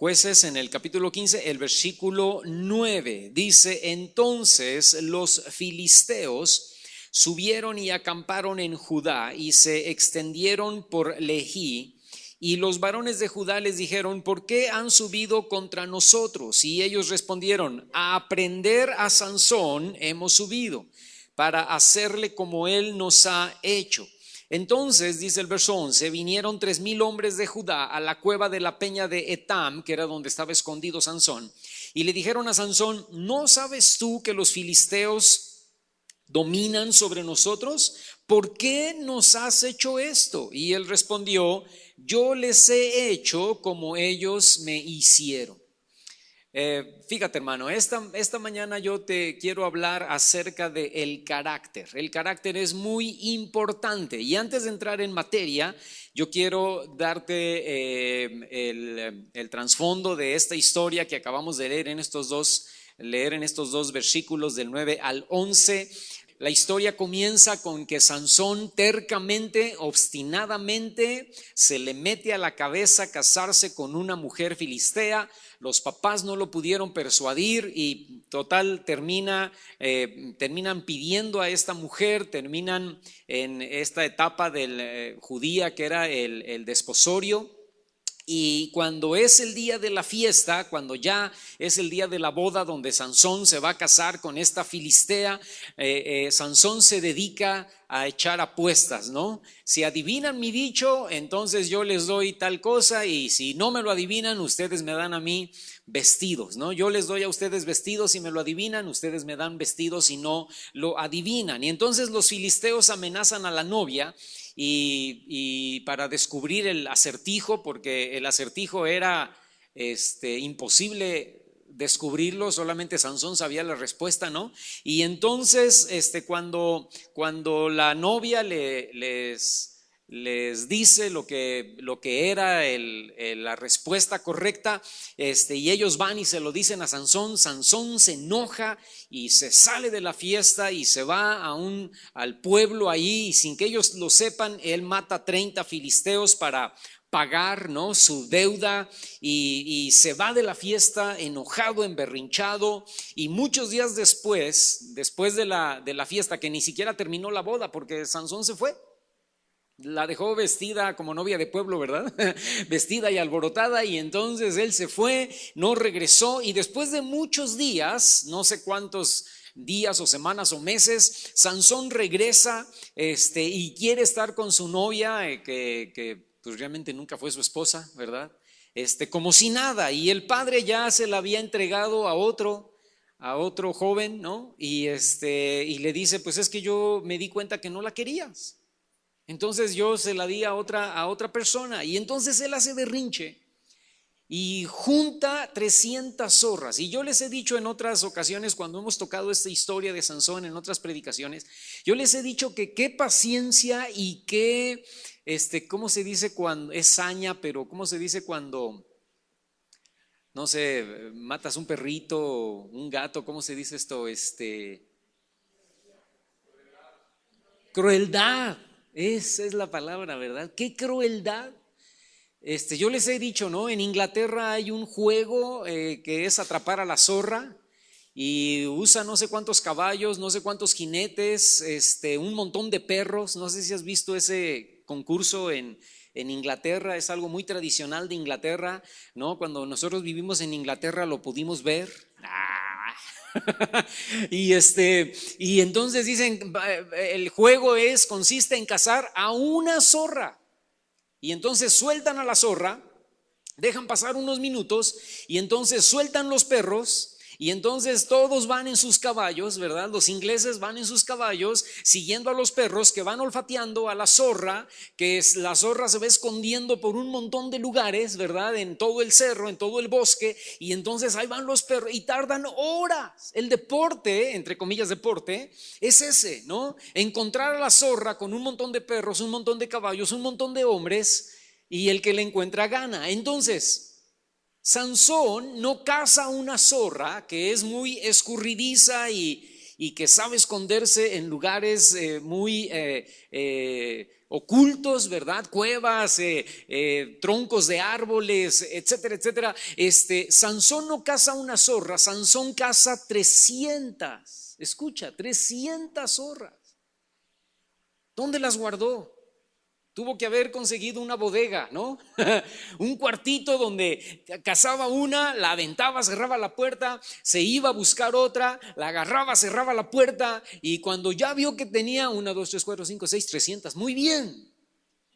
Jueces, en el capítulo 15, el versículo 9, dice: entonces los filisteos subieron y acamparon en Judá y se extendieron por Lejí. Y los varones de Judá les dijeron: ¿por qué han subido contra nosotros? Y ellos respondieron: a aprender a Sansón hemos subido, para hacerle como él nos ha hecho. Entonces, dice el verso 11, vinieron 3,000 hombres de Judá a la cueva de la peña de Etam, que era donde estaba escondido Sansón, y le dijeron a Sansón: ¿no sabes tú que los filisteos dominan sobre nosotros? ¿Por qué nos has hecho esto? Y él respondió: yo les he hecho como ellos me hicieron. Fíjate, hermano, esta mañana yo te quiero hablar acerca del carácter. El carácter es muy importante, y antes de entrar en materia, yo quiero darte el trasfondo de esta historia que acabamos de leer en estos dos versículos del 9 al 11. La historia comienza con que Sansón tercamente, obstinadamente, se le mete a la cabeza casarse con una mujer filistea. Los papás no lo pudieron persuadir y total terminan pidiendo a esta mujer, terminan en esta etapa del judía que era el desposorio. Y cuando es el día de la fiesta, cuando ya es el día de la boda donde Sansón se va a casar con esta filistea, Sansón se dedica a echar apuestas, ¿no? Si adivinan mi dicho, entonces yo les doy tal cosa, y si no me lo adivinan, ustedes me dan a mí vestidos, ¿no? Yo les doy a ustedes vestidos si me lo adivinan, ustedes me dan vestidos si no lo adivinan. Y entonces los filisteos amenazan a la novia. Y para descubrir el acertijo, porque el acertijo era imposible descubrirlo, solamente Sansón sabía la respuesta, ¿no? Y entonces cuando la novia les dice lo que era la respuesta correcta, y ellos van y se lo dicen a Sansón. Sansón se enoja y se sale de la fiesta y se va al pueblo ahí, y sin que ellos lo sepan, él mata 30 filisteos para pagar, ¿no?, su deuda, y se va de la fiesta enojado, emberrinchado. Y muchos días después de la fiesta, que ni siquiera terminó la boda porque Sansón se fue, la dejó vestida como novia de pueblo, ¿verdad? Vestida y alborotada, y entonces él se fue, no regresó. Y después de muchos días, no sé cuántos días o semanas o meses, Sansón regresa y quiere estar con su novia, que pues realmente nunca fue su esposa, ¿verdad? Como si nada, y el padre ya se la había entregado a otro joven, ¿no? Y le dice: pues es que yo me di cuenta que no la querías, entonces yo se la di a otra persona. Y entonces él hace berrinche y junta 300 zorras. Y yo les he dicho en otras ocasiones, cuando hemos tocado esta historia de Sansón en otras predicaciones, yo les he dicho que qué paciencia y qué, ¿cómo se dice cuando es saña? Pero ¿cómo se dice cuando, no sé, matas un perrito, un gato? ¿Cómo se dice esto? Crueldad. Esa es la palabra, ¿verdad? ¡Qué crueldad! Yo les he dicho, ¿no? En Inglaterra hay un juego que es atrapar a la zorra, y usa no sé cuántos caballos, no sé cuántos jinetes, un montón de perros. No sé si has visto ese concurso en Inglaterra. Es algo muy tradicional de Inglaterra, ¿no? Cuando nosotros vivimos en Inglaterra lo pudimos ver. Y entonces dicen, el juego consiste en cazar a una zorra, y entonces sueltan a la zorra, dejan pasar unos minutos, y entonces sueltan los perros, y entonces todos van en sus caballos, ¿verdad? Los ingleses van en sus caballos siguiendo a los perros, que van olfateando a la zorra, la zorra se va escondiendo por un montón de lugares, ¿verdad? En todo el cerro, en todo el bosque, y entonces ahí van los perros y tardan horas. El deporte, entre comillas deporte, es ese, ¿no? Encontrar a la zorra con un montón de perros, un montón de caballos, un montón de hombres, y el que la encuentra gana. Entonces Sansón no caza una zorra que es muy escurridiza y y que sabe esconderse en lugares muy ocultos, ¿verdad? Cuevas, troncos de árboles, etcétera, etcétera. Sansón no caza una zorra, Sansón caza 300. Escucha, 300 zorras. ¿Dónde las guardó? Tuvo que haber conseguido una bodega, ¿no? Un cuartito donde cazaba una, la aventaba, cerraba la puerta, se iba a buscar otra, la agarraba, cerraba la puerta, y cuando ya vio que tenía 1, 2, 3, 4, 5, 6, 300, muy bien,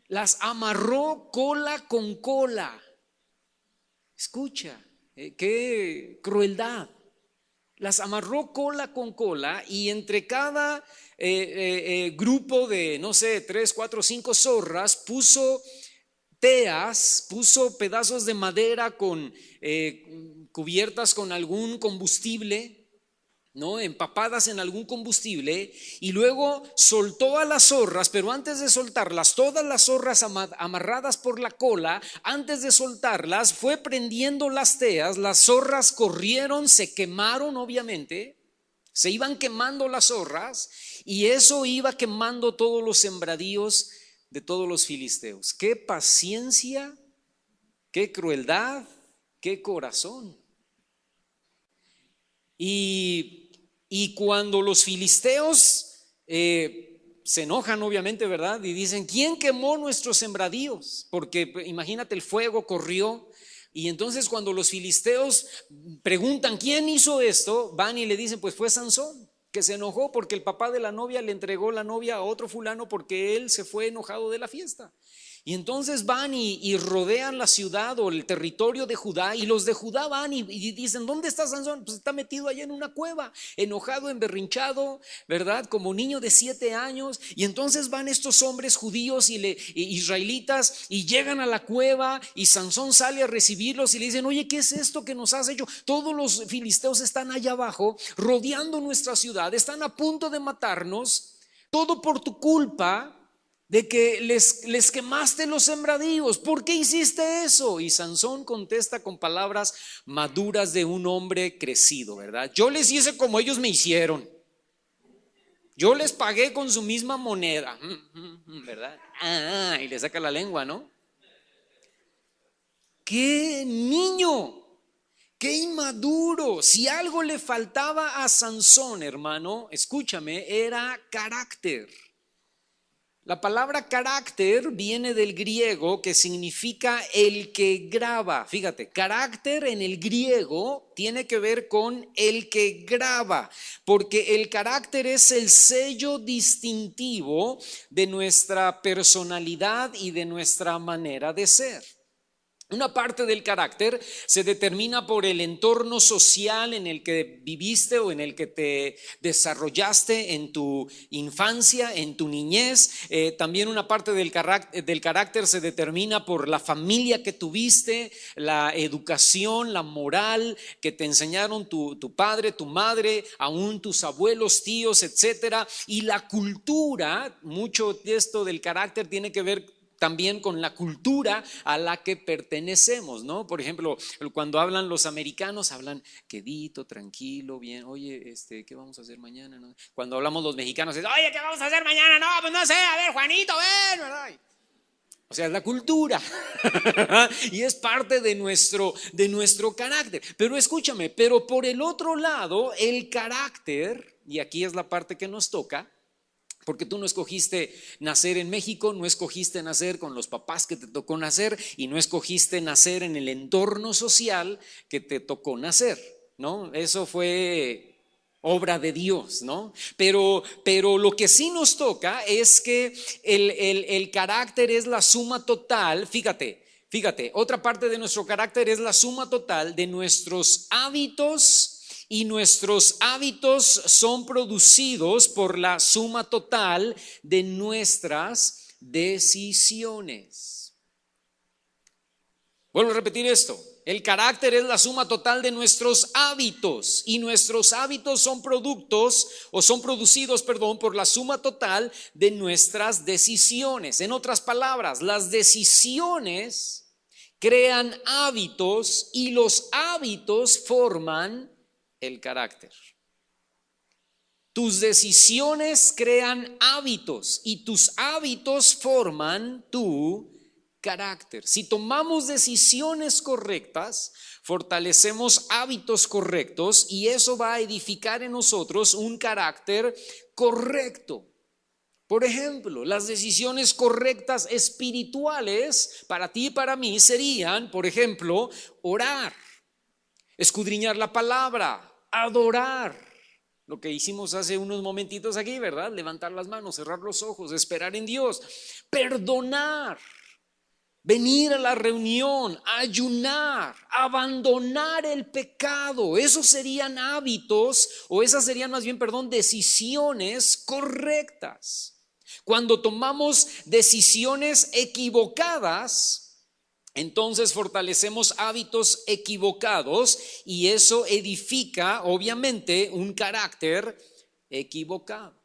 las amarró cola con cola. Escucha, qué crueldad. Las amarró cola con cola, y entre cada grupo de, no sé, 3, 4, 5 zorras, puso teas, puso pedazos de madera cubiertas con algún combustible, ¿no? Empapadas en algún combustible, y luego soltó a las zorras, pero antes de soltarlas, todas las zorras amarradas por la cola, antes de soltarlas, fue prendiendo las teas, las zorras corrieron, se quemaron obviamente, se iban quemando las zorras, y eso iba quemando todos los sembradíos de todos los filisteos. Qué paciencia, qué crueldad, qué corazón. Y cuando los filisteos se enojan obviamente, ¿verdad? Y dicen, ¿quién quemó nuestros sembradíos? Porque imagínate, el fuego corrió. Y entonces cuando los filisteos preguntan, ¿quién hizo esto? Van y le dicen, pues fue Sansón, que se enojó porque el papá de la novia le entregó la novia a otro fulano porque él se fue enojado de la fiesta. Y entonces van y rodean la ciudad o el territorio de Judá, y los de Judá van y dicen, ¿dónde está Sansón? Pues está metido allá en una cueva, enojado, emberrinchado, ¿verdad? Como niño de 7 años. Y entonces van estos hombres judíos y israelitas, y llegan a la cueva, y Sansón sale a recibirlos y le dicen, oye, ¿qué es esto que nos has hecho? Todos los filisteos están allá abajo rodeando nuestra ciudad, están a punto de matarnos, todo por tu culpa, de que les quemaste los sembradíos. ¿Por qué hiciste eso? Y Sansón contesta con palabras maduras de un hombre crecido, ¿verdad? Yo les hice como ellos me hicieron. Yo les pagué con su misma moneda, ¿verdad? Y le saca la lengua, ¿no? ¡Qué niño! ¡Qué inmaduro! Si algo le faltaba a Sansón, hermano, escúchame, era carácter. La palabra carácter viene del griego, que significa el que graba. Fíjate, carácter en el griego tiene que ver con el que graba, porque el carácter es el sello distintivo de nuestra personalidad y de nuestra manera de ser. Una parte del carácter se determina por el entorno social en el que viviste o en el que te desarrollaste en tu infancia, en tu niñez. También una parte del carácter se determina por la familia que tuviste, la educación, la moral que te enseñaron tu padre, tu madre, aún tus abuelos, tíos, etcétera. Y la cultura, mucho de esto del carácter tiene que ver también con la cultura a la que pertenecemos, ¿no? Por ejemplo, cuando hablan los americanos, hablan quedito, tranquilo, bien. Oye, ¿qué vamos a hacer mañana? ¿No? Cuando hablamos los mexicanos, es, oye, ¿qué vamos a hacer mañana? No, pues no sé, a ver, Juanito, ven, ¿verdad? O sea, es la cultura y es parte de nuestro carácter. Pero escúchame, pero por el otro lado, el carácter, y aquí es la parte que nos toca, porque tú no escogiste nacer en México, no escogiste nacer con los papás que te tocó nacer, y no escogiste nacer en el entorno social que te tocó nacer, ¿no? Eso fue obra de Dios, ¿no? Pero lo que sí nos toca es que el carácter es la suma total, fíjate, otra parte de nuestro carácter es la suma total de nuestros hábitos. Y nuestros hábitos son producidos por la suma total de nuestras decisiones. Vuelvo a repetir esto. El carácter es la suma total de nuestros hábitos, y nuestros hábitos son producidos por la suma total de nuestras decisiones. En otras palabras, las decisiones crean hábitos, y los hábitos forman el carácter. Tus decisiones crean hábitos y tus hábitos forman tu carácter. Si tomamos decisiones correctas, fortalecemos hábitos correctos y eso va a edificar en nosotros un carácter correcto. Por ejemplo, las decisiones correctas espirituales para ti y para mí serían, por ejemplo, orar, escudriñar la palabra, adorar. Lo que hicimos hace unos momentitos aquí, ¿verdad? Levantar las manos, cerrar los ojos, esperar en Dios, perdonar, venir a la reunión, ayunar, abandonar el pecado. Esos serían hábitos, o esas serían más bien, decisiones correctas. Cuando tomamos decisiones equivocadas, entonces fortalecemos hábitos equivocados y eso edifica, obviamente, un carácter equivocado.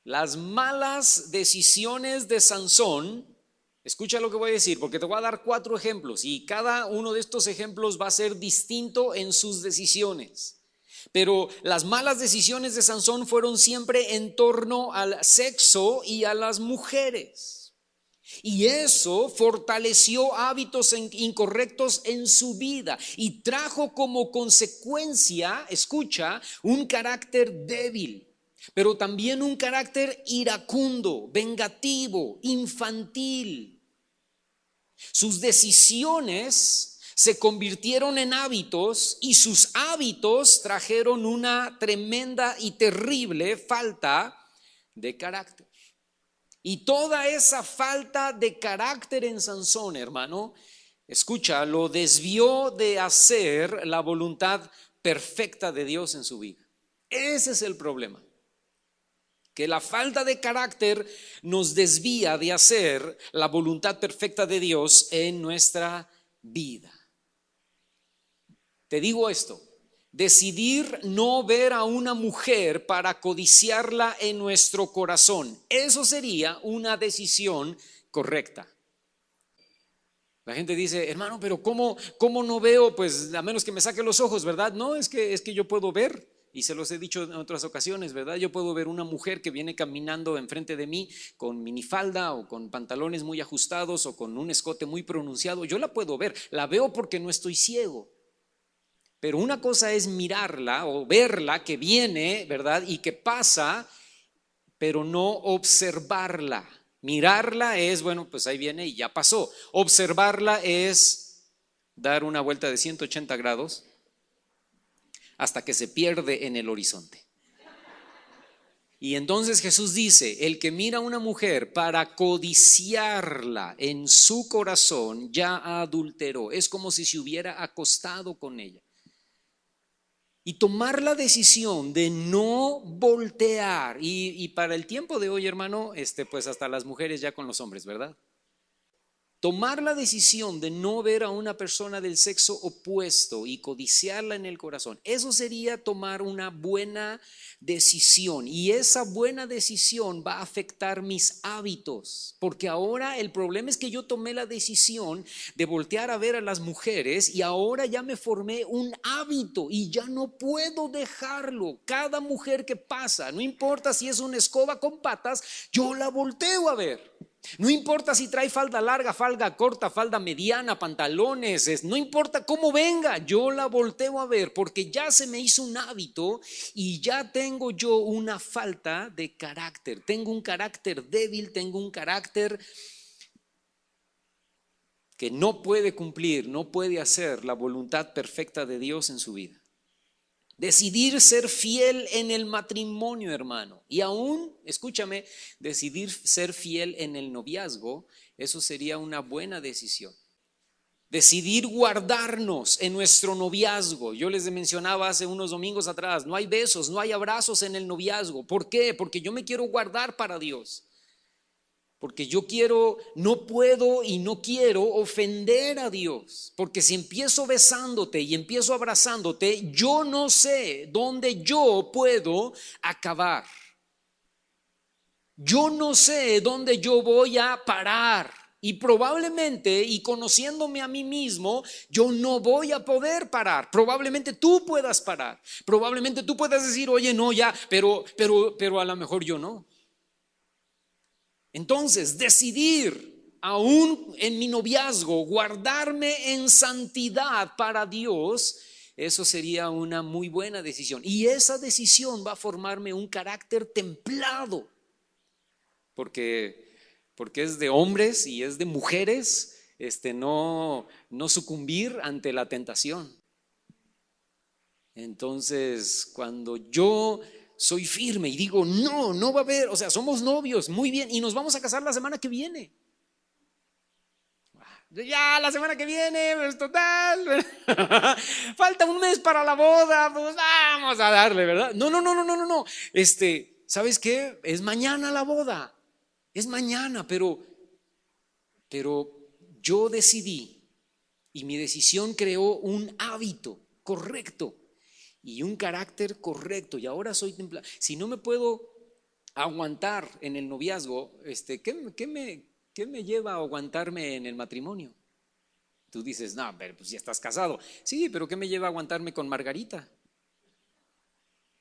Las malas decisiones de Sansón, escucha lo que voy a decir, porque te voy a dar 4 ejemplos y cada uno de estos ejemplos va a ser distinto en sus decisiones. Pero las malas decisiones de Sansón fueron siempre en torno al sexo y a las mujeres. Y eso fortaleció hábitos incorrectos en su vida y trajo como consecuencia, escucha, un carácter débil, pero también un carácter iracundo, vengativo, infantil. Sus decisiones se convirtieron en hábitos y sus hábitos trajeron una tremenda y terrible falta de carácter. Y toda esa falta de carácter en Sansón, hermano, escucha, lo desvió de hacer la voluntad perfecta de Dios en su vida. Ese es el problema, que la falta de carácter nos desvía de hacer la voluntad perfecta de Dios en nuestra vida. Te digo esto. Decidir no ver a una mujer para codiciarla en nuestro corazón, eso sería una decisión correcta. La gente dice, hermano, pero ¿cómo no veo? Pues a menos que me saque los ojos, ¿verdad? No, es que yo puedo ver, y se los he dicho en otras ocasiones, ¿verdad? Yo puedo ver una mujer que viene caminando enfrente de mí con minifalda o con pantalones muy ajustados o con un escote muy pronunciado. Yo la puedo ver, la veo porque no estoy ciego. Pero una cosa es mirarla o verla que viene, ¿verdad? Y que pasa, pero no observarla. Mirarla es, bueno, pues ahí viene y ya pasó. Observarla es dar una vuelta de 180 grados hasta que se pierde en el horizonte. Y entonces Jesús dice, el que mira a una mujer para codiciarla en su corazón ya adulteró. Es como si se hubiera acostado con ella. Y tomar la decisión de no voltear. Y para el tiempo de hoy, hermano, pues hasta las mujeres ya con los hombres, ¿verdad? Tomar la decisión de no ver a una persona del sexo opuesto y codiciarla en el corazón, eso sería tomar una buena decisión. Y esa buena decisión va a afectar mis hábitos, porque ahora el problema es que yo tomé la decisión de voltear a ver a las mujeres y ahora ya me formé un hábito y ya no puedo dejarlo. Cada mujer que pasa, no importa si es una escoba con patas, yo la volteo a ver. No importa si trae falda larga, falda corta, falda mediana, pantalones, no importa cómo venga, yo la volteo a ver porque ya se me hizo un hábito y ya tengo yo una falta de carácter. Tengo un carácter débil, tengo un carácter que no puede cumplir, no puede hacer la voluntad perfecta de Dios en su vida. Decidir ser fiel en el matrimonio, hermano, y aún, escúchame, decidir ser fiel en el noviazgo, eso sería una buena decisión. Decidir guardarnos en nuestro noviazgo. Yo les mencionaba hace unos domingos atrás, no hay besos, no hay abrazos en el noviazgo. ¿Por qué? Porque yo me quiero guardar para Dios. Porque yo no puedo y no quiero ofender a Dios. Porque si empiezo besándote y empiezo abrazándote, yo no sé dónde yo puedo acabar. Yo no sé dónde yo voy a parar. Y probablemente, y conociéndome a mí mismo, yo no voy a poder parar. Probablemente tú puedas parar. Probablemente tú puedas decir, oye, no, ya, pero a lo mejor yo no. Entonces, decidir, aún en mi noviazgo, guardarme en santidad para Dios, eso sería una muy buena decisión. Y esa decisión va a formarme un carácter templado, porque es de hombres y es de mujeres, no sucumbir ante la tentación. Entonces, cuando yo soy firme y digo, no va a haber, o sea, somos novios, muy bien, y nos vamos a casar la semana que viene. Ya la semana que viene, pues total, falta un mes para la boda, pues vamos a darle, ¿verdad? No. ¿Sabes qué? Es mañana la boda. Es mañana, pero yo decidí y mi decisión creó un hábito correcto y un carácter correcto, y ahora soy templado. Si no me puedo aguantar en el noviazgo, ¿qué me lleva a aguantarme en el matrimonio? Tú dices, no, pero pues ya estás casado. Sí, pero ¿qué me lleva a aguantarme con Margarita?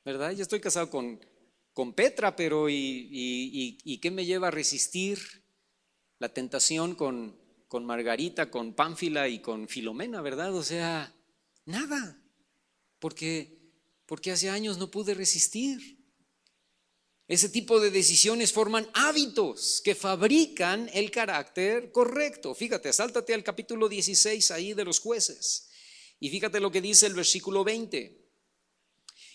¿Verdad? Ya estoy casado con Petra, pero ¿y qué me lleva a resistir la tentación con Margarita, con Pánfila y con Filomena, ¿verdad? O sea, nada, porque hace años no pude resistir. Ese tipo de decisiones forman hábitos que fabrican el carácter correcto. Fíjate, sáltate al capítulo 16 ahí de los Jueces y fíjate lo que dice el versículo 20.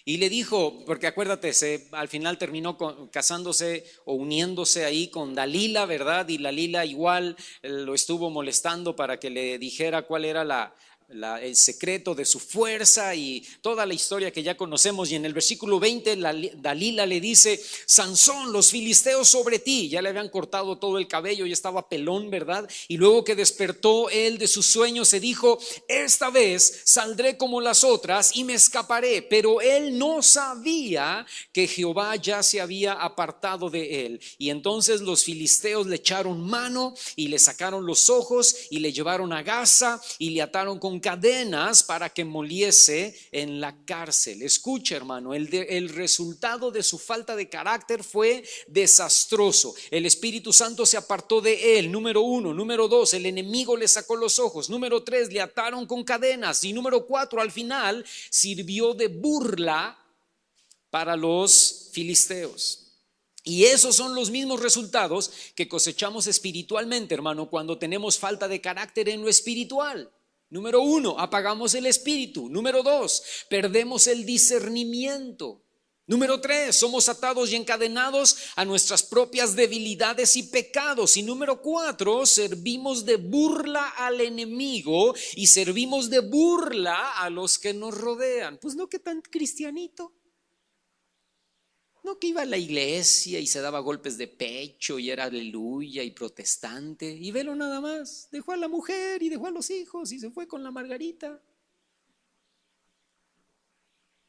Y le dijo, porque acuérdate, al final terminó casándose o uniéndose ahí con Dalila, ¿verdad? Y Dalila igual lo estuvo molestando para que le dijera cuál era el secreto de su fuerza y toda la historia que ya conocemos. Y en el versículo 20 Dalila le dice, Sansón, los filisteos sobre ti. Ya le habían cortado todo el cabello y estaba pelón, ¿verdad? Y luego que despertó él de su sueño se dijo, esta vez saldré como las otras y me escaparé. Pero él no sabía que Jehová ya se había apartado de él. Y entonces los filisteos le echaron mano y le sacaron los ojos y le llevaron a Gaza y le ataron con cadenas para que moliese en la cárcel. Escucha, hermano, el resultado de su falta de carácter fue desastroso. El Espíritu Santo se apartó de él, número 1. Número 2, el enemigo le sacó los ojos. Número 3, le ataron con cadenas. Y número 4, al final sirvió de burla para los filisteos. Y esos son los mismos resultados que cosechamos espiritualmente, hermano, cuando tenemos falta de carácter en lo espiritual. Número 1, apagamos el espíritu. Número 2, perdemos el discernimiento. Número 3, somos atados y encadenados a nuestras propias debilidades y pecados. Y número 4, servimos de burla al enemigo y servimos de burla a los que nos rodean. Pues no, que tan cristianito. No, que iba a la iglesia y se daba golpes de pecho y era aleluya y protestante. Y velo nada más, dejó a la mujer y dejó a los hijos y se fue con la Margarita.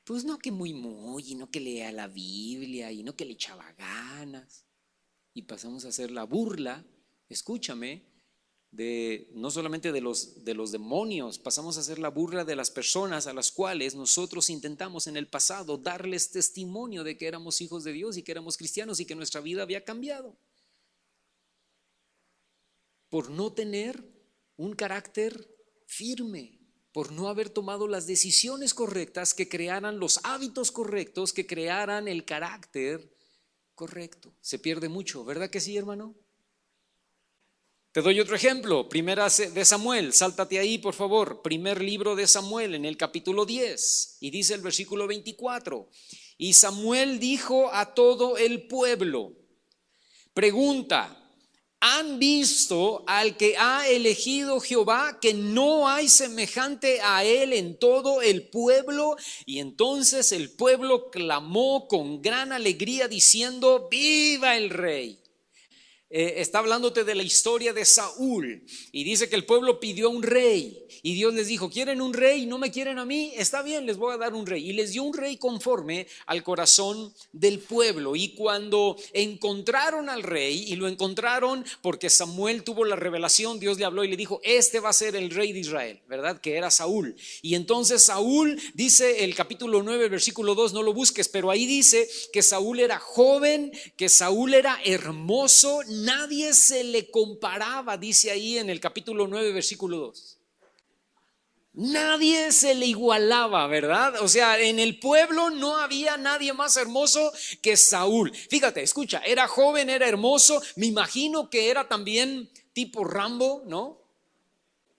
Pues no que muy, y no que lea la Biblia y no que le echaba ganas. Y pasamos a hacer la burla, escúchame, no solamente de los demonios, pasamos a hacer la burla de las personas a las cuales nosotros intentamos en el pasado darles testimonio de que éramos hijos de Dios y que éramos cristianos y que nuestra vida había cambiado. Por no tener un carácter firme, por no haber tomado las decisiones correctas que crearan los hábitos correctos, que crearan el carácter correcto. Se pierde mucho, ¿verdad que sí, hermano? Te doy otro ejemplo, primera de Samuel, sáltate ahí por favor, primer libro de Samuel en el capítulo 10 y dice el versículo 24, y Samuel dijo a todo el pueblo, pregunta, ¿han visto al que ha elegido Jehová, que no hay semejante a él en todo el pueblo? Y entonces el pueblo clamó con gran alegría diciendo, ¡viva el rey! está hablándote de la historia de Saúl y dice que el pueblo pidió un rey y Dios les dijo: ¿quieren un rey? ¿No me quieren a mí? Está bien, les voy a dar un rey. Y les dio un rey conforme al corazón del pueblo. Y cuando encontraron al rey, y lo encontraron porque Samuel tuvo la revelación, Dios le habló y le dijo: este va a ser el rey de Israel, ¿verdad? Que era Saúl. Y entonces Saúl, dice el capítulo 9, versículo 2, no lo busques, pero ahí dice que Saúl era joven, que Saúl era hermoso. Nadie se le comparaba, dice ahí en el capítulo 9, versículo 2. Nadie se le igualaba, ¿verdad? O sea, en el pueblo no había nadie más hermoso que Saúl. Fíjate, escucha, era joven, era hermoso. Me imagino que era también tipo Rambo, ¿no?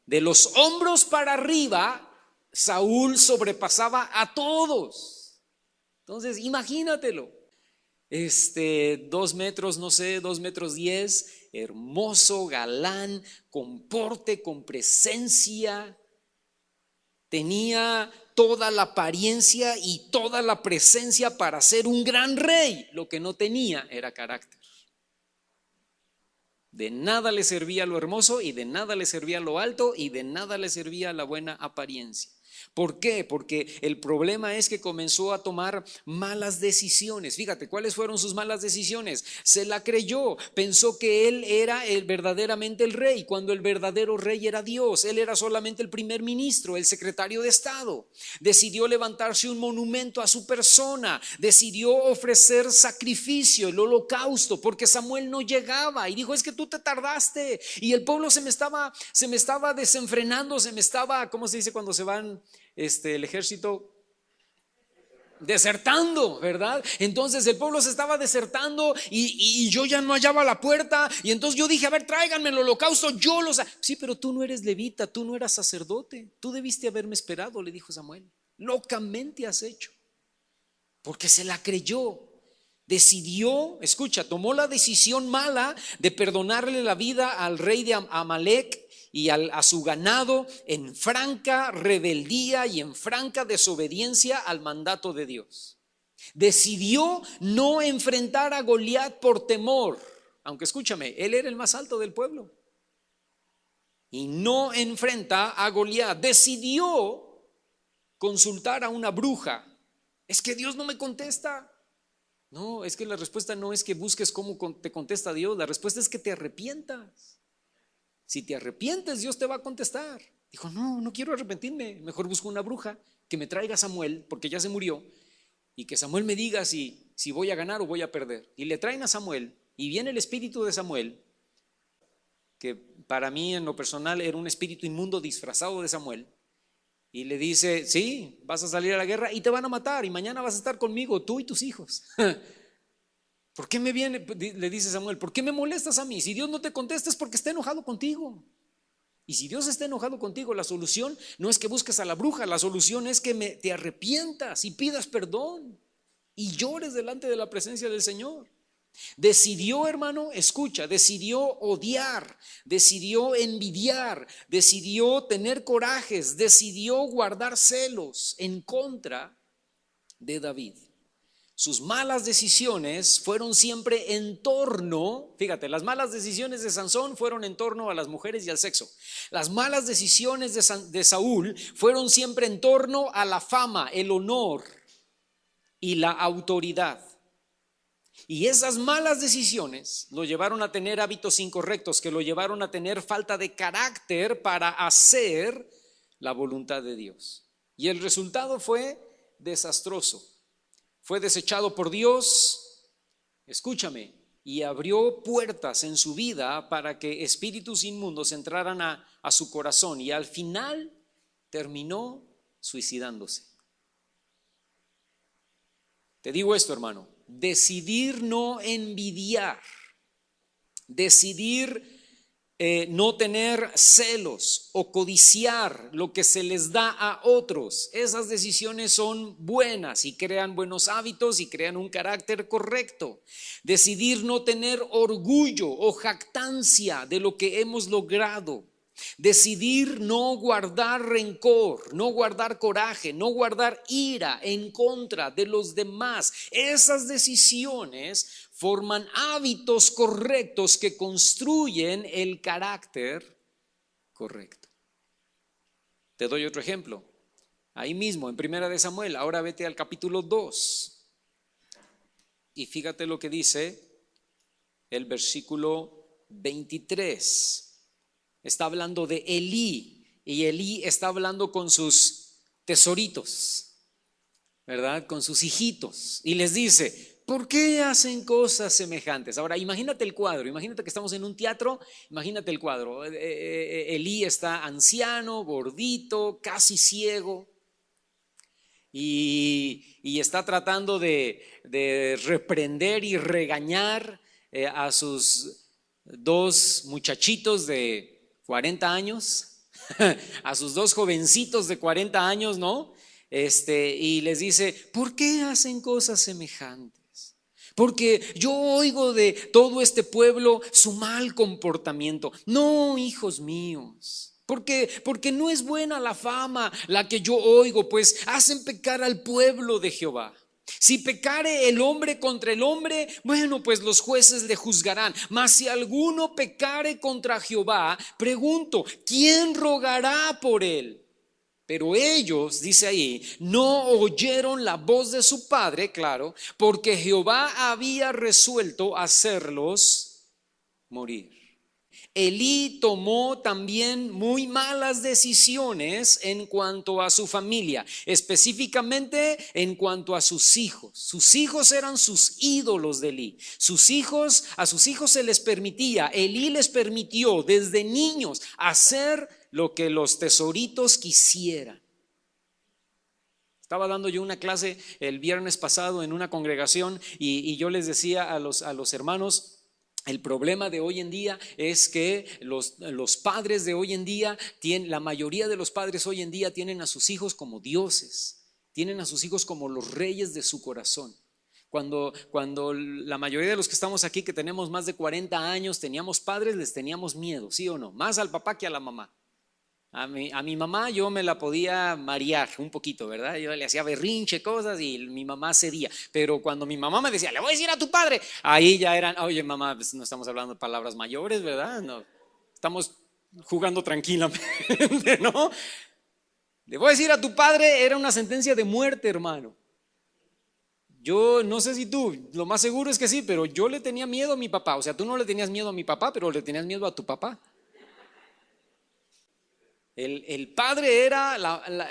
De los hombros para arriba, Saúl sobrepasaba a todos. Entonces, imagínatelo. 2 metros, no sé, 2 metros 10, hermoso, galán, con porte, con presencia, tenía toda la apariencia y toda la presencia para ser un gran rey. Lo que no tenía era carácter. De nada le servía lo hermoso y de nada le servía lo alto y de nada le servía la buena apariencia. ¿Por qué? Porque el problema es que comenzó a tomar malas decisiones. Fíjate, ¿cuáles fueron sus malas decisiones? Se la creyó, pensó que él era verdaderamente el rey, cuando el verdadero rey era Dios. Él era solamente el primer ministro, el secretario de Estado. Decidió levantarse un monumento a su persona, decidió ofrecer sacrificio, el holocausto, porque Samuel no llegaba y dijo: es que tú te tardaste. Y el pueblo se me estaba desenfrenando, se me estaba, ¿cómo se dice cuando se van el ejército? Desertando, ¿verdad? Entonces el pueblo se estaba desertando y yo ya no hallaba la puerta. Y entonces yo dije: a ver, tráiganme el holocausto, yo los... Sí, pero tú no eres levita, tú no eras sacerdote, tú debiste haberme esperado, le dijo Samuel. Locamente has hecho, porque se la creyó. Decidió, escucha, tomó la decisión mala de perdonarle la vida al rey de Amalek y a su ganado, en franca rebeldía y en franca desobediencia al mandato de Dios. Decidió no enfrentar a Goliat por temor, aunque escúchame, él era el más alto del pueblo, y no enfrenta a Goliat. Decidió consultar a una bruja. Es que Dios no me contesta. No, es que la respuesta no es que busques cómo te contesta Dios, la respuesta es que te arrepientas. Si te arrepientes, Dios te va a contestar. Dijo: no quiero arrepentirme, mejor busco una bruja que me traiga a Samuel, porque ya se murió, y que Samuel me diga si voy a ganar o voy a perder. Y le traen a Samuel, y viene el espíritu de Samuel, que para mí en lo personal era un espíritu inmundo disfrazado de Samuel, y le dice: sí, vas a salir a la guerra y te van a matar, y mañana vas a estar conmigo, tú y tus hijos. ¿Por qué me viene? Le dice Samuel: ¿por qué me molestas a mí? Si Dios no te contesta es porque está enojado contigo. Y si Dios está enojado contigo, la solución no es que busques a la bruja, la solución es que te arrepientas y pidas perdón y llores delante de la presencia del Señor. Decidió, hermano, escucha, decidió odiar, decidió envidiar, decidió tener corajes, decidió guardar celos en contra de David. Sus malas decisiones fueron siempre en torno, fíjate, las malas decisiones de Sansón fueron en torno a las mujeres y al sexo. Las malas decisiones de Saúl fueron siempre en torno a la fama, el honor y la autoridad. Y esas malas decisiones lo llevaron a tener hábitos incorrectos, que lo llevaron a tener falta de carácter para hacer la voluntad de Dios. Y el resultado fue desastroso. Fue desechado por Dios, escúchame, y abrió puertas en su vida para que espíritus inmundos entraran a su corazón, y al final terminó suicidándose. Te digo esto, hermano: decidir no envidiar, decidir no tener celos o codiciar lo que se les da a otros, esas decisiones son buenas y crean buenos hábitos y crean un carácter correcto. Decidir no tener orgullo o jactancia de lo que hemos logrado. Decidir no guardar rencor, no guardar coraje, no guardar ira en contra de los demás. Esas decisiones forman hábitos correctos que construyen el carácter correcto. Te doy otro ejemplo. Ahí mismo, en Primera de Samuel, ahora vete al capítulo 2. Y fíjate lo que dice el versículo 23. Está hablando de Elí, y Elí está hablando con sus tesoritos, ¿verdad? Con sus hijitos, y les dice: ¿por qué hacen cosas semejantes? Ahora imagínate el cuadro, imagínate que estamos en un teatro, imagínate el cuadro. Elí está anciano, gordito, casi ciego, y está tratando de reprender y regañar a sus dos muchachitos de 40 años, a sus dos jovencitos de 40 años, ¿no? Y les dice: ¿por qué hacen cosas semejantes? Porque yo oigo de todo este pueblo su mal comportamiento. No, hijos míos, porque no es buena la fama la que yo oigo, pues hacen pecar al pueblo de Jehová. Si pecare el hombre contra el hombre, bueno, pues los jueces le juzgarán. Mas si alguno pecare contra Jehová, pregunto: ¿quién rogará por él? Pero ellos, dice ahí, no oyeron la voz de su padre, claro, porque Jehová había resuelto hacerlos morir. Elí tomó también muy malas decisiones en cuanto a su familia, específicamente en cuanto a sus hijos. Sus hijos eran sus ídolos de Elí. A sus hijos se les permitía, Elí les permitió desde niños hacer lo que los tesoritos quisieran. Estaba dando yo una clase el viernes pasado en una congregación y yo les decía a los hermanos: el problema de hoy en día es que los padres de hoy en día la mayoría de los padres hoy en día tienen a sus hijos como dioses, tienen a sus hijos como los reyes de su corazón. Cuando la mayoría de los que estamos aquí, que tenemos más de 40 años, teníamos padres, les teníamos miedo, ¿sí o no? Más al papá que a la mamá. A mi mamá yo me la podía marear un poquito, ¿verdad? Yo le hacía berrinche, cosas, y mi mamá cedía. Pero cuando mi mamá me decía: le voy a decir a tu padre, ahí ya eran: oye, mamá, pues no estamos hablando de palabras mayores, ¿verdad? No, estamos jugando tranquilamente, ¿no? Le voy a decir a tu padre, era una sentencia de muerte, hermano. Yo no sé si tú, lo más seguro es que sí, pero yo le tenía miedo a mi papá. O sea, tú no le tenías miedo a mi papá, pero le tenías miedo a tu papá. El padre era,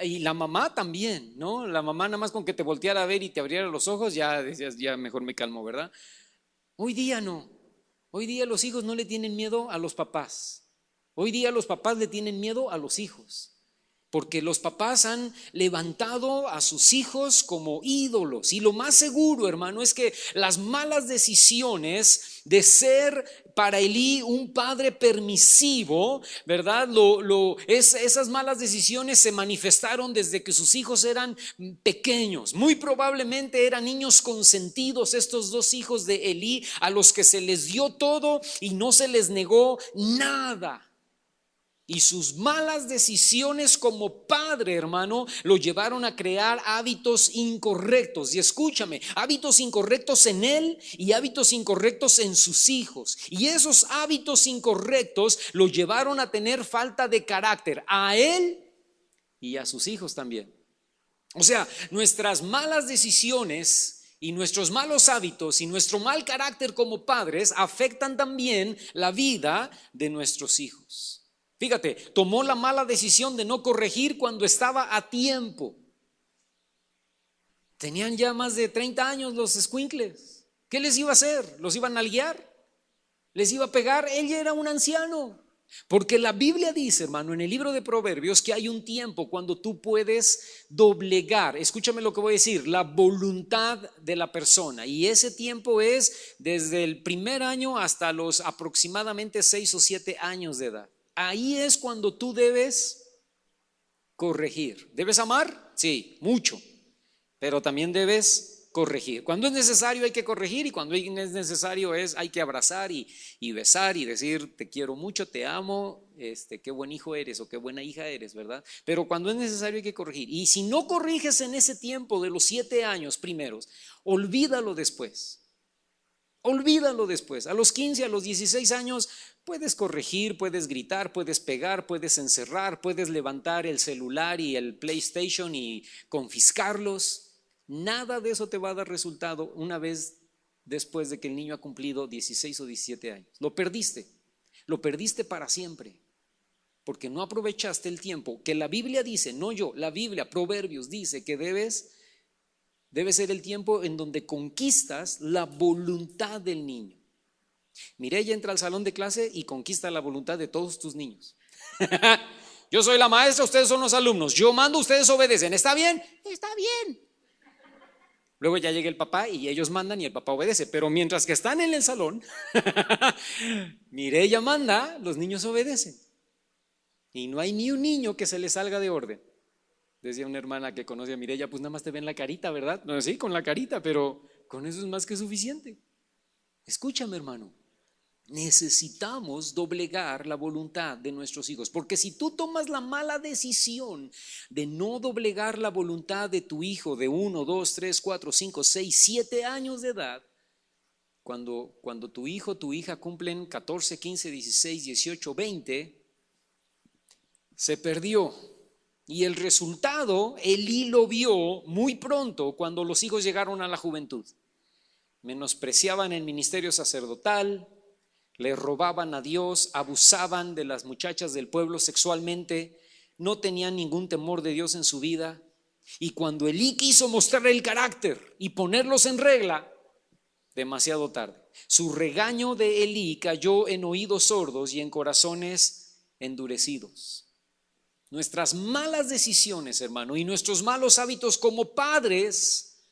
y la mamá también, ¿no? La mamá nada más con que te volteara a ver y te abriera los ojos, ya decías: ya mejor me calmo, ¿verdad? Hoy día no. Hoy día los hijos no le tienen miedo a los papás. Hoy día los papás le tienen miedo a los hijos. Porque los papás han levantado a sus hijos como ídolos. Y lo más seguro, hermano, es que las malas decisiones de ser para Elí un padre permisivo, ¿verdad? Esas malas decisiones se manifestaron desde que sus hijos eran pequeños. Muy probablemente eran niños consentidos estos dos hijos de Elí, a los que se les dio todo y no se les negó nada. Y sus malas decisiones como padre, hermano, lo llevaron a crear hábitos incorrectos. Y escúchame, hábitos incorrectos en él y hábitos incorrectos en sus hijos. Y esos hábitos incorrectos lo llevaron a tener falta de carácter a él y a sus hijos también. O sea, nuestras malas decisiones y nuestros malos hábitos y nuestro mal carácter como padres afectan también la vida de nuestros hijos. Fíjate, tomó la mala decisión de no corregir cuando estaba a tiempo. Tenían ya más de 30 años los escuincles. ¿Qué les iba a hacer? ¿Los iban a nalguear? ¿Les iba a pegar? Él ya era un anciano. Porque la Biblia dice, hermano, en el libro de Proverbios, que hay un tiempo cuando tú puedes doblegar, escúchame lo que voy a decir, la voluntad de la persona. Y ese tiempo es desde el primer año hasta los aproximadamente 6 o 7 años de edad. Ahí es cuando tú debes corregir. ¿Debes amar? Sí, mucho. Pero también debes corregir. Cuando es necesario hay que corregir, y cuando es necesario hay que abrazar y besar y decir te quiero mucho, te amo, qué buen hijo eres o qué buena hija eres, ¿verdad? Pero cuando es necesario hay que corregir. Y si no corriges en ese tiempo de los 7 años primeros, olvídalo después. Olvídalo después. A los 15, a los 16 años puedes corregir, puedes gritar, puedes pegar, puedes encerrar, puedes levantar el celular y el PlayStation y confiscarlos. Nada de eso te va a dar resultado una vez después de que el niño ha cumplido 16 o 17 años. Lo perdiste para siempre, porque no aprovechaste el tiempo que la Biblia dice, no yo, la Biblia, Proverbios dice que debe ser el tiempo en donde conquistas la voluntad del niño. Mireya entra al salón de clase y conquista la voluntad de todos tus niños. Yo soy la maestra, ustedes son los alumnos. Yo mando, ustedes obedecen. ¿Está bien? Está bien. Luego ya llega el papá y ellos mandan y el papá obedece. Pero mientras que están en el salón, Mireya manda, los niños obedecen. Y no hay ni un niño que se le salga de orden. Decía una hermana que conoce a Mireya, pues nada más te ven la carita, ¿verdad? No, sí, con la carita, pero con eso es más que suficiente. Escúchame, hermano, necesitamos doblegar la voluntad de nuestros hijos, porque si tú tomas la mala decisión de no doblegar la voluntad de tu hijo de 1, 2, 3, 4, 5, 6, 7 años de edad, cuando tu hijo, tu hija cumplen 14, 15, 16, 18, 20, se perdió. Y el resultado, Elí lo vio muy pronto cuando los hijos llegaron a la juventud. Menospreciaban el ministerio sacerdotal, le robaban a Dios, abusaban de las muchachas del pueblo sexualmente, no tenían ningún temor de Dios en su vida. Y cuando Elí quiso mostrar el carácter y ponerlos en regla, demasiado tarde. Su regaño de Elí cayó en oídos sordos y en corazones endurecidos. Nuestras malas decisiones, hermano, y nuestros malos hábitos como padres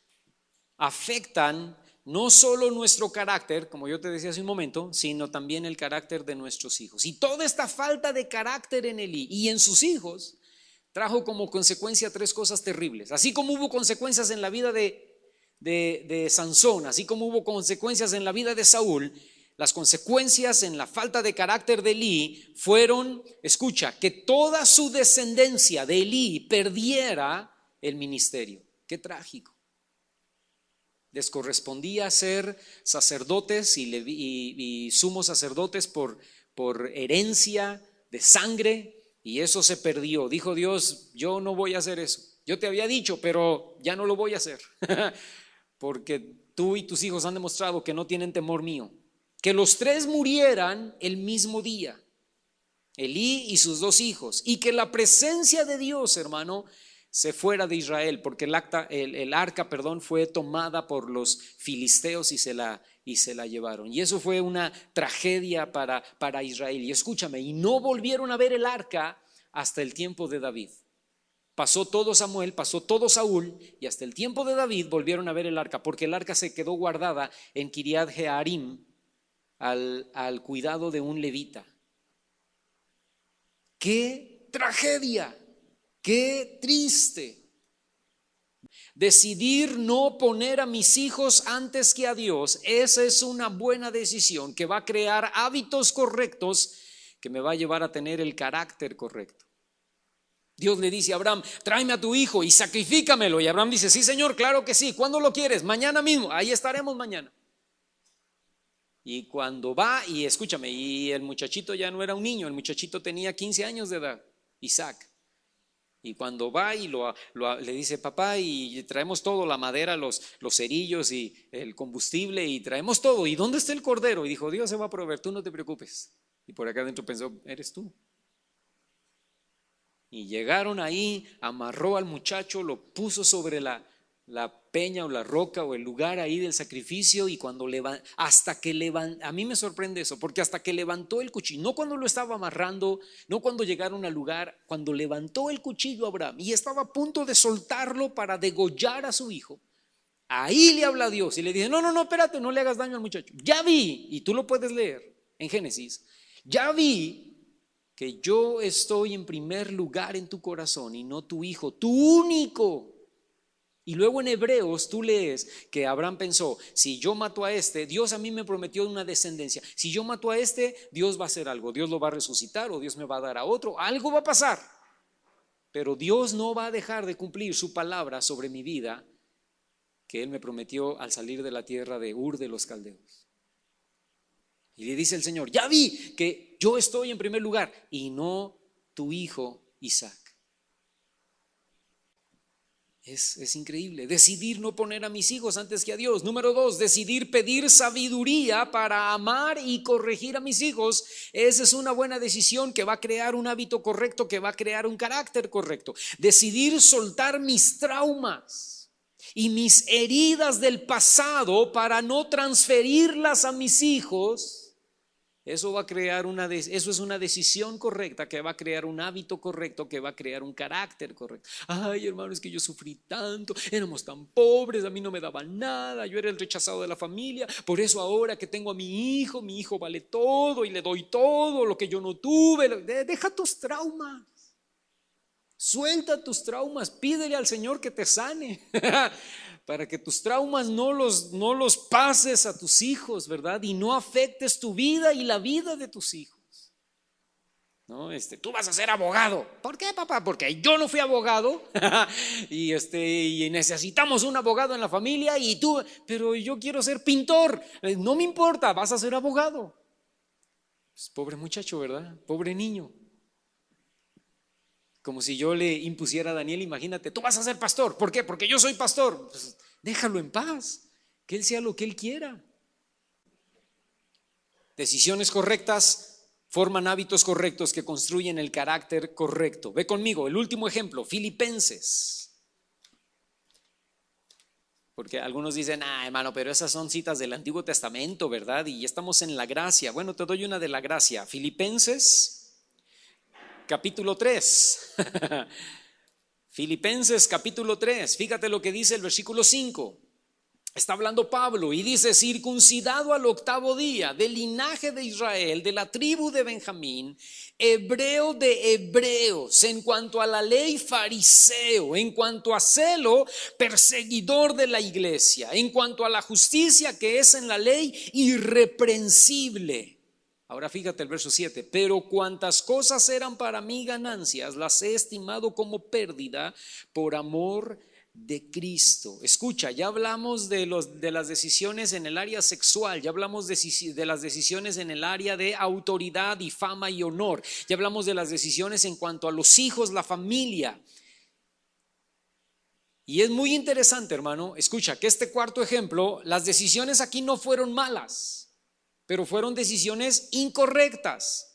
afectan no solo nuestro carácter, como yo te decía hace un momento, sino también el carácter de nuestros hijos. Y toda esta falta de carácter en Elí y en sus hijos trajo como consecuencia 3 cosas terribles. Así como hubo consecuencias en la vida de Sansón, así como hubo consecuencias en la vida de Saúl, las consecuencias en la falta de carácter de Elí fueron, escucha, que toda su descendencia de Elí perdiera el ministerio. Qué trágico. Les correspondía ser sacerdotes y sumos sacerdotes por herencia de sangre, y eso se perdió. Dijo Dios, yo no voy a hacer eso. Yo te había dicho, pero ya no lo voy a hacer, porque tú y tus hijos han demostrado que no tienen temor mío. Que los 3 murieran el mismo día, Elí y sus 2 hijos, y que la presencia de Dios, hermano, se fuera de Israel, porque el arca fue tomada por los filisteos y se la llevaron. Y eso fue una tragedia para Israel. Y escúchame, y no volvieron a ver el arca hasta el tiempo de David. Pasó todo Samuel, pasó todo Saúl, y hasta el tiempo de David volvieron a ver el arca, porque el arca se quedó guardada en Kiriat Jearim, al cuidado de un levita. ¡Qué tragedia! ¡Qué triste! Decidir no poner a mis hijos antes que a Dios, esa es una buena decisión que va a crear hábitos correctos, que me va a llevar a tener el carácter correcto. Dios le dice a Abraham, tráeme a tu hijo y sacrifícamelo. Y Abraham dice, sí Señor, claro que sí. ¿Cuándo lo quieres? Mañana mismo, ahí estaremos mañana. Y cuando va, y escúchame, y el muchachito ya no era un niño, el muchachito tenía 15 años de edad, Isaac. Y cuando va y le dice, papá, y traemos todo, la madera, los cerillos y el combustible, y traemos todo. ¿Y dónde está el cordero? Y dijo, Dios se va a proveer, tú no te preocupes. Y por acá adentro pensó, eres tú. Y llegaron ahí, amarró al muchacho, lo puso sobre la peña o la roca o el lugar ahí del sacrificio, y a mí me sorprende eso, porque hasta que levantó el cuchillo, no cuando lo estaba amarrando, no cuando llegaron al lugar, cuando levantó el cuchillo Abraham y estaba a punto de soltarlo para degollar a su hijo, ahí le habla a Dios y le dice, no, espérate, no le hagas daño al muchacho. Ya vi, y tú lo puedes leer en Génesis, ya vi que yo estoy en primer lugar en tu corazón y no tu hijo, tu único. Y luego en Hebreos tú lees que Abraham pensó, si yo mato a este, Dios a mí me prometió una descendencia. Si yo mato a este, Dios va a hacer algo. Dios lo va a resucitar o Dios me va a dar a otro. Algo va a pasar. Pero Dios no va a dejar de cumplir su palabra sobre mi vida que Él me prometió al salir de la tierra de Ur de los Caldeos. Y le dice el Señor, ya vi que yo estoy en primer lugar y no tu hijo Isaac. Es increíble. Decidir no poner a mis hijos antes que a Dios. Número 2, decidir pedir sabiduría para amar y corregir a mis hijos. Esa es una buena decisión que va a crear un hábito correcto, que va a crear un carácter correcto. Decidir soltar mis traumas y mis heridas del pasado para no transferirlas a mis hijos. Eso va a crear eso es una decisión correcta que va a crear un hábito correcto, que va a crear un carácter correcto. Ay, hermano, es que yo sufrí tanto, éramos tan pobres, a mí no me daban nada, yo era el rechazado de la familia, por eso ahora que tengo a mi hijo vale todo y le doy todo lo que yo no tuve. Deja tus traumas, suelta tus traumas, pídele al Señor que te sane. Para que tus traumas no los pases a tus hijos, ¿verdad? Y no afectes tu vida y la vida de tus hijos. ¿No? Tú vas a ser abogado. ¿Por qué, papá? Porque yo no fui abogado y necesitamos un abogado en la familia pero yo quiero ser pintor. No me importa, vas a ser abogado. Pues, pobre muchacho, ¿verdad? Pobre niño. Como si yo le impusiera a Daniel, imagínate, tú vas a ser pastor. ¿Por qué? Porque yo soy pastor. Pues, déjalo en paz, que él sea lo que él quiera. Decisiones correctas forman hábitos correctos que construyen el carácter correcto. Ve conmigo, el último ejemplo, Filipenses. Porque algunos dicen, hermano, pero esas son citas del Antiguo Testamento, ¿verdad? Y estamos en la gracia. Bueno, te doy una de la gracia. Filipenses capítulo 3. Filipenses capítulo 3. Fíjate lo que dice el versículo 5. Está hablando Pablo y dice, circuncidado al 8º día, del linaje de Israel, de la tribu de Benjamín, hebreo de hebreos, en cuanto a la ley fariseo, en cuanto a celo perseguidor de la iglesia, en cuanto a la justicia que es en la ley irreprensible. Ahora fíjate el verso 7, pero cuantas cosas eran para mí ganancias, las he estimado como pérdida por amor de Cristo. Escucha, ya hablamos de las decisiones en el área sexual, ya hablamos de las decisiones en el área de autoridad y fama y honor, ya hablamos de las decisiones en cuanto a los hijos, la familia. Y es muy interesante, hermano, escucha, que este cuarto ejemplo, las decisiones aquí no fueron malas, pero fueron decisiones incorrectas.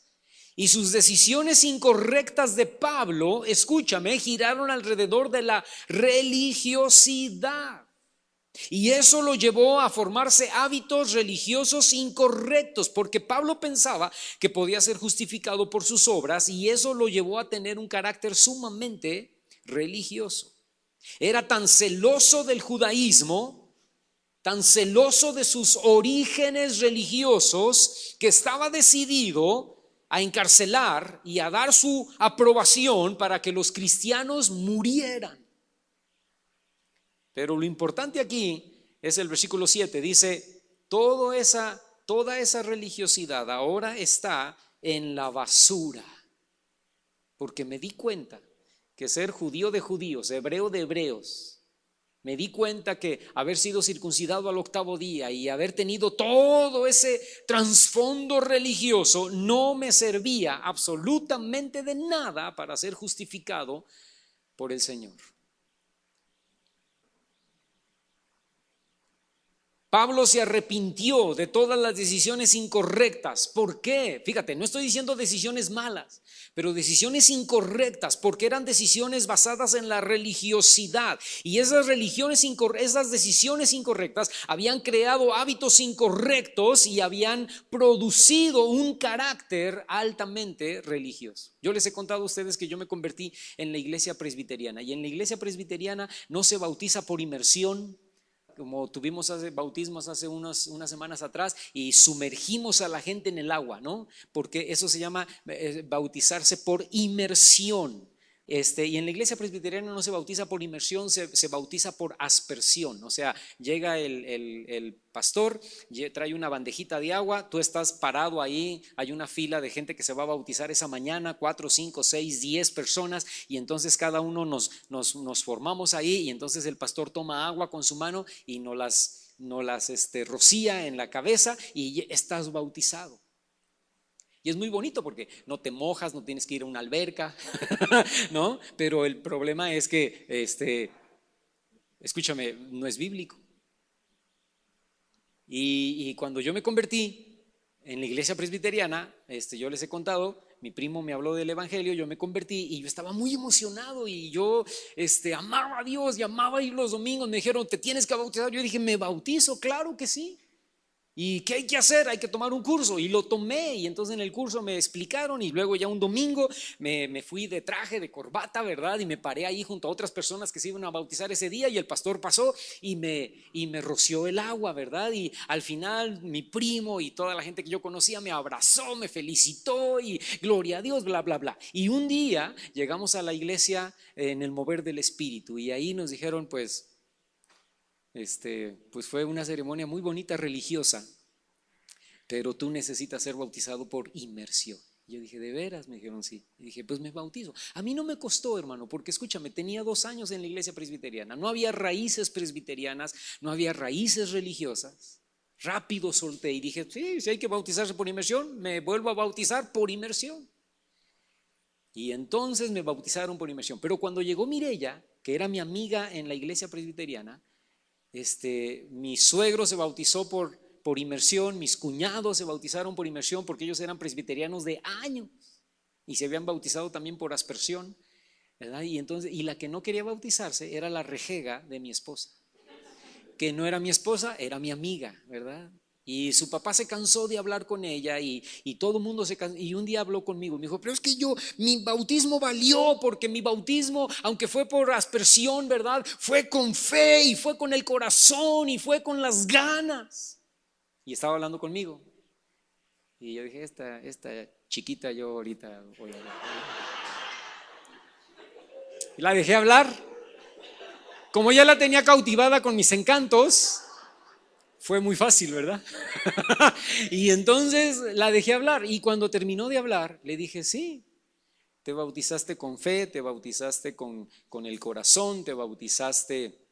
Y sus decisiones incorrectas de Pablo, escúchame, giraron alrededor de la religiosidad. Y eso lo llevó a formarse hábitos religiosos incorrectos, porque Pablo pensaba que podía ser justificado por sus obras y eso lo llevó a tener un carácter sumamente religioso. Era tan celoso del judaísmo, tan celoso de sus orígenes religiosos, que estaba decidido a encarcelar y a dar su aprobación para que los cristianos murieran. Pero lo importante aquí es el versículo 7, dice, toda esa religiosidad ahora está en la basura, porque me di cuenta que ser judío de judíos, hebreo de hebreos, me di cuenta que haber sido circuncidado al 8º día y haber tenido todo ese trasfondo religioso no me servía absolutamente de nada para ser justificado por el Señor. Pablo se arrepintió de todas las decisiones incorrectas. ¿Por qué? Fíjate, no estoy diciendo decisiones malas, pero decisiones incorrectas, porque eran decisiones basadas en la religiosidad. Y esas decisiones incorrectas habían creado hábitos incorrectos y habían producido un carácter altamente religioso. Yo les he contado a ustedes que yo me convertí en la iglesia presbiteriana, y en la iglesia presbiteriana no se bautiza por inmersión, como tuvimos bautismos hace unas semanas atrás y sumergimos a la gente en el agua, ¿no? Porque eso se llama bautizarse por inmersión. Y en la iglesia presbiteriana no se bautiza por inmersión, se bautiza por aspersión. O sea, llega el pastor, trae una bandejita de agua, tú estás parado ahí, hay una fila de gente que se va a bautizar esa mañana, 4, 5, 6, 10 personas, y entonces cada uno nos formamos ahí, y entonces el pastor toma agua con su mano y nos las rocía en la cabeza y estás bautizado. Y es muy bonito porque no te mojas, no tienes que ir a una alberca, ¿no? Pero el problema es que, escúchame, no es bíblico. Y cuando yo me convertí en la iglesia presbiteriana, yo les he contado, mi primo me habló del evangelio, yo me convertí y yo estaba muy emocionado y yo amaba a Dios y amaba ir los domingos. Me dijeron, ¿te tienes que bautizar? Yo dije, ¿me bautizo? Claro que sí. ¿Y qué hay que hacer? Hay que tomar un curso. Y lo tomé, y entonces en el curso me explicaron, y luego ya un domingo me fui de traje, de corbata, ¿verdad? Y me paré ahí junto a otras personas que se iban a bautizar ese día, y el pastor pasó y me roció el agua, ¿verdad? Y al final mi primo y toda la gente que yo conocía me abrazó, me felicitó y gloria a Dios, bla, bla, bla. Y un día llegamos a la iglesia en el mover del Espíritu, y ahí nos dijeron, pues fue una ceremonia muy bonita religiosa, pero tú necesitas ser bautizado por inmersión. Yo dije, ¿de veras? Me dijeron, sí. Y dije, pues me bautizo. A mí no me costó, hermano, porque escúchame, tenía 2 años en la iglesia presbiteriana, no había raíces presbiterianas, no había raíces religiosas. Rápido solté y dije, sí, si hay que bautizarse por inmersión, me vuelvo a bautizar por inmersión. Y entonces me bautizaron por inmersión. Pero cuando llegó Mireya, que era mi amiga en la iglesia presbiteriana, mi suegro se bautizó por inmersión, mis cuñados se bautizaron por inmersión porque ellos eran presbiterianos de años y se habían bautizado también por aspersión, ¿verdad? Y la que no quería bautizarse era la rejega de mi esposa, que no era mi esposa, era mi amiga, ¿verdad? Y su papá se cansó de hablar con ella y todo el mundo se cansó. Y un día habló conmigo, me dijo, pero es que mi bautismo valió, porque mi bautismo, aunque fue por aspersión, ¿verdad? Fue con fe y fue con el corazón y fue con las ganas. Y estaba hablando conmigo. Y yo dije, esta chiquita yo ahorita voy a hablar. Y la dejé hablar. Como ya la tenía cautivada con mis encantos, fue muy fácil, ¿verdad? Y entonces la dejé hablar, y cuando terminó de hablar le dije, sí, te bautizaste con fe, te bautizaste con el corazón, te bautizaste,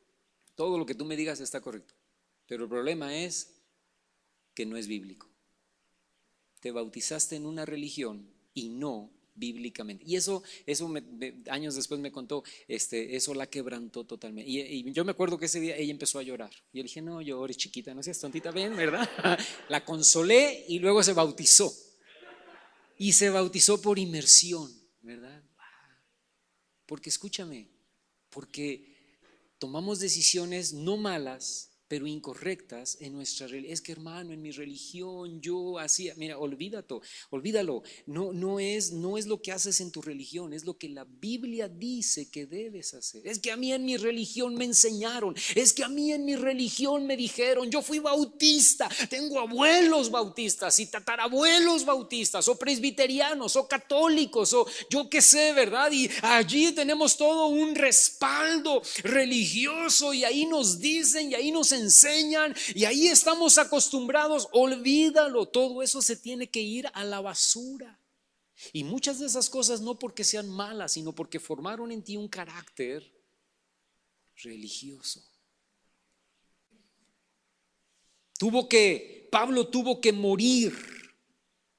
todo lo que tú me digas está correcto, pero el problema es que no es bíblico. Te bautizaste en una religión y no bíblicamente. Y eso años después me contó, eso la quebrantó totalmente. Y yo me acuerdo que ese día ella empezó a llorar. Y yo le dije, no llores, chiquita, no seas tontita, ven, ¿verdad? La consolé y luego se bautizó. Y se bautizó por inmersión, ¿verdad? Porque escúchame, porque tomamos decisiones no malas, pero incorrectas en nuestra religión. Es que, hermano, en mi religión yo hacía, mira, olvídalo. No es lo que haces en tu religión, es lo que la Biblia dice que debes hacer. Es que a mí en mi religión me enseñaron, es que a mí en mi religión me dijeron, yo fui bautista, tengo abuelos bautistas y tatarabuelos bautistas, o presbiterianos, o católicos, o yo qué sé, ¿verdad? Y allí tenemos todo un respaldo religioso, y ahí nos dicen, y ahí nos enseñan, y ahí estamos acostumbrados. Olvídalo, todo eso se tiene que ir a la basura. Y muchas de esas cosas no porque sean malas, sino porque formaron en ti un carácter religioso. Pablo tuvo que morir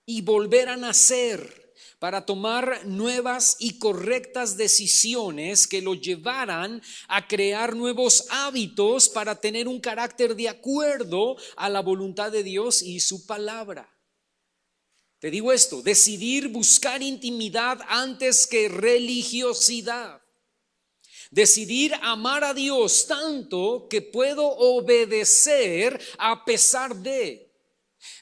y volver a nacer para tomar nuevas y correctas decisiones que lo llevaran a crear nuevos hábitos para tener un carácter de acuerdo a la voluntad de Dios y su palabra. Te digo esto, decidir buscar intimidad antes que religiosidad. Decidir amar a Dios tanto que puedo obedecer a pesar de.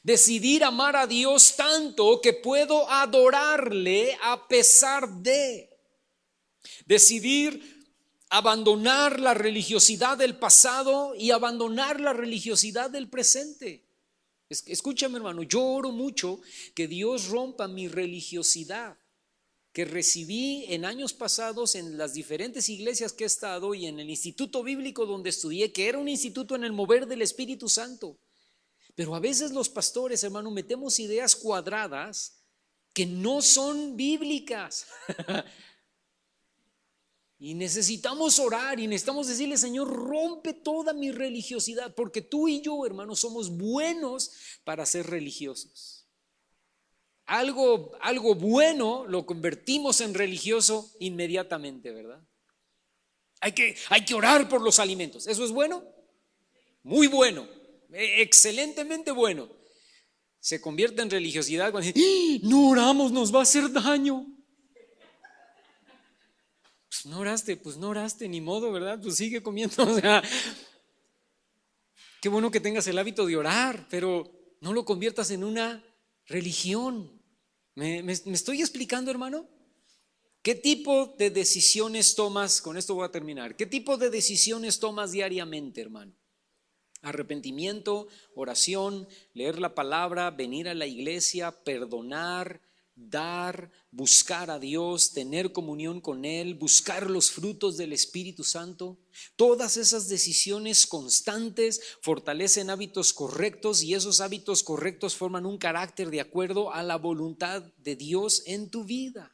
Decidir amar a Dios tanto que puedo adorarle a pesar de. Decidir abandonar la religiosidad del pasado y abandonar la religiosidad del presente. Escúchame, hermano, yo oro mucho que Dios rompa mi religiosidad. que recibí en años pasados en las diferentes iglesias que he estado y en el instituto bíblico donde estudié, que era un instituto en el mover del Espíritu Santo. Pero a veces los pastores, hermano, metemos ideas cuadradas que no son bíblicas. Y necesitamos orar y necesitamos decirle: Señor, rompe toda mi religiosidad, porque tú y yo, hermano, somos buenos para ser religiosos. Algo bueno lo convertimos en religioso inmediatamente, ¿verdad? Hay que orar por los alimentos. ¿Eso es bueno? Muy bueno, excelentemente bueno. Se convierte en religiosidad cuando dice: no oramos, nos va a hacer daño. Pues no oraste, ni modo, ¿verdad? Pues sigue comiendo. O sea, qué bueno que tengas el hábito de orar, pero no lo conviertas en una religión. ¿Me estoy explicando, hermano? ¿Qué tipo de decisiones tomas? Con esto voy a terminar. ¿Qué tipo de decisiones tomas diariamente, hermano? Arrepentimiento, oración, leer la palabra, venir a la iglesia, perdonar, dar, buscar a Dios, tener comunión con Él, buscar los frutos del Espíritu Santo. Todas esas decisiones constantes fortalecen hábitos correctos y esos hábitos correctos forman un carácter de acuerdo a la voluntad de Dios en tu vida.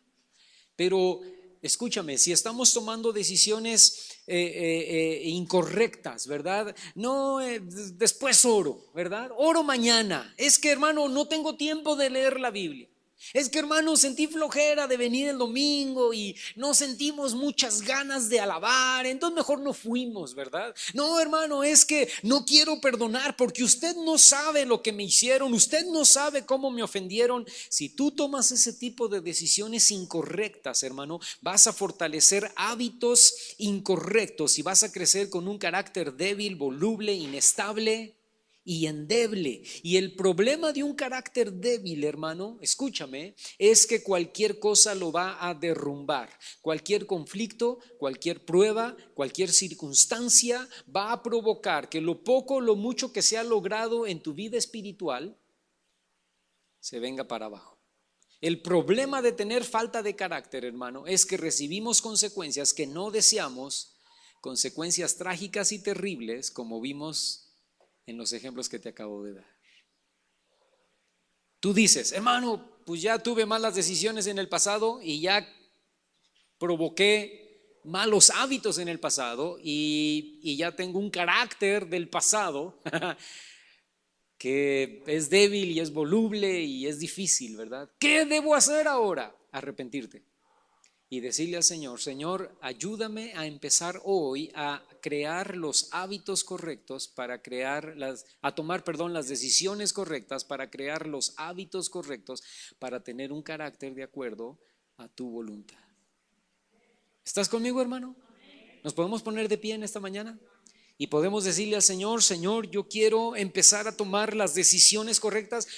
Pero escúchame, si estamos tomando decisiones incorrectas, ¿verdad? No, después oro, ¿verdad? Oro mañana. Es que, hermano, no tengo tiempo de leer la Biblia. Es que, hermano, sentí flojera de venir el domingo y no sentimos muchas ganas de alabar, entonces mejor no fuimos, ¿verdad? No, hermano, es que no quiero perdonar porque usted no sabe lo que me hicieron, usted no sabe cómo me ofendieron. Si tú tomas ese tipo de decisiones incorrectas, hermano, vas a fortalecer hábitos incorrectos y vas a crecer con un carácter débil, voluble, inestable y endeble. Y el problema de un carácter débil, hermano, escúchame, es que cualquier cosa lo va a derrumbar. Cualquier conflicto, cualquier prueba, cualquier circunstancia va a provocar que lo poco o lo mucho que se ha logrado en tu vida espiritual se venga para abajo. El problema de tener falta de carácter, hermano, es que recibimos consecuencias que no deseamos, consecuencias trágicas y terribles, como vimos en los ejemplos que te acabo de dar. Tú dices: hermano, pues ya tuve malas decisiones en el pasado y ya provoqué malos hábitos en el pasado y ya tengo un carácter del pasado que es débil y es voluble y es difícil, ¿verdad? ¿Qué debo hacer ahora? Arrepentirte y decirle al Señor: Señor, ayúdame a empezar hoy a crear los hábitos correctos para tomar las decisiones correctas para crear los hábitos correctos para tener un carácter de acuerdo a tu voluntad. ¿Estás conmigo, hermano? ¿Nos podemos poner de pie en esta mañana? Y podemos decirle al Señor: Señor, yo quiero empezar a tomar las decisiones correctas.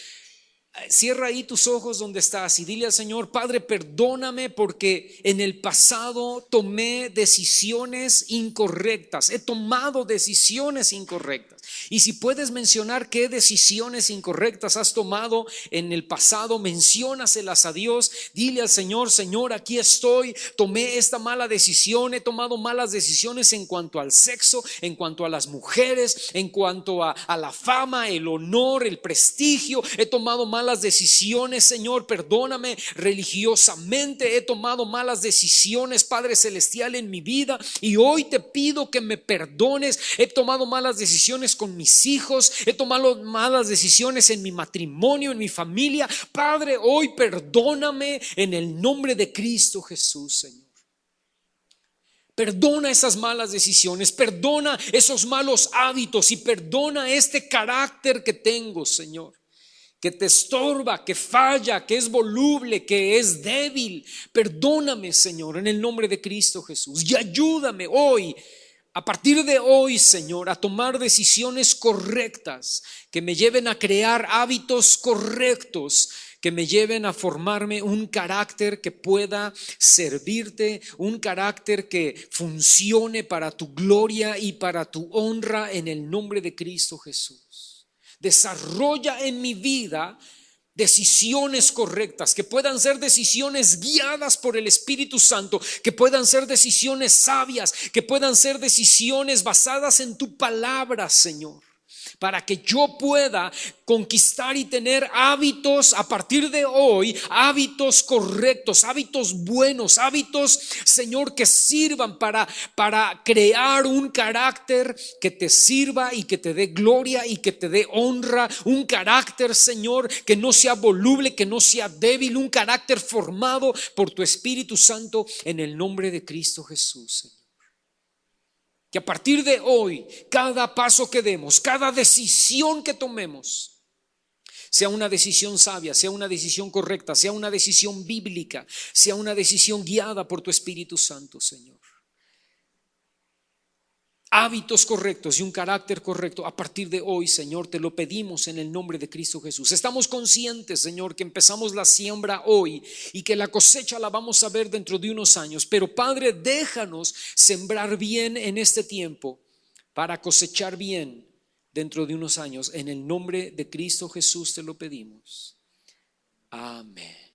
Cierra ahí tus ojos donde estás y dile al Señor: Padre, perdóname porque en el pasado tomé decisiones incorrectas, he tomado decisiones incorrectas. Y si puedes mencionar qué decisiones incorrectas has tomado en el pasado, menciónaselas a Dios. Dile al Señor: Señor, aquí estoy, tomé esta mala decisión, he tomado malas decisiones en cuanto al sexo, en cuanto a las mujeres, en cuanto a la fama, el honor, el prestigio. He tomado malas decisiones, Señor, perdóname. Religiosamente he tomado malas decisiones, Padre Celestial, en mi vida, y hoy te pido que me perdones. He tomado malas decisiones con mis hijos, he tomado malas decisiones en mi matrimonio, en mi familia. Padre, hoy perdóname en el nombre de Cristo Jesús, Señor. Perdona esas malas decisiones, perdona esos malos hábitos y perdona este carácter que tengo, Señor, que te estorba, que falla, que es voluble, que es débil. Perdóname, Señor, en el nombre de Cristo Jesús, y ayúdame hoy, a partir de hoy, Señor, a tomar decisiones correctas que me lleven a crear hábitos correctos, que me lleven a formarme un carácter que pueda servirte, un carácter que funcione para tu gloria y para tu honra, en el nombre de Cristo Jesús. Desarrolla en mi vida decisiones correctas, que puedan ser decisiones guiadas por el Espíritu Santo, que puedan ser decisiones sabias, que puedan ser decisiones basadas en tu palabra, Señor, para que yo pueda conquistar y tener hábitos a partir de hoy, hábitos correctos, hábitos buenos, hábitos, Señor, que sirvan para crear un carácter que te sirva y que te dé gloria y que te dé honra, un carácter, Señor, que no sea voluble, que no sea débil, un carácter formado por tu Espíritu Santo, en el nombre de Cristo Jesús, Señor. Que a partir de hoy, cada paso que demos, cada decisión que tomemos, sea una decisión sabia, sea una decisión correcta, sea una decisión bíblica, sea una decisión guiada por tu Espíritu Santo, Señor. Hábitos correctos y un carácter correcto a partir de hoy, Señor, te lo pedimos en el nombre de Cristo Jesús. Estamos conscientes, Señor, que empezamos la siembra hoy y que la cosecha la vamos a ver dentro de unos años. Pero Padre, déjanos sembrar bien en este tiempo para cosechar bien dentro de unos años. En el nombre de Cristo Jesús te lo pedimos. Amén.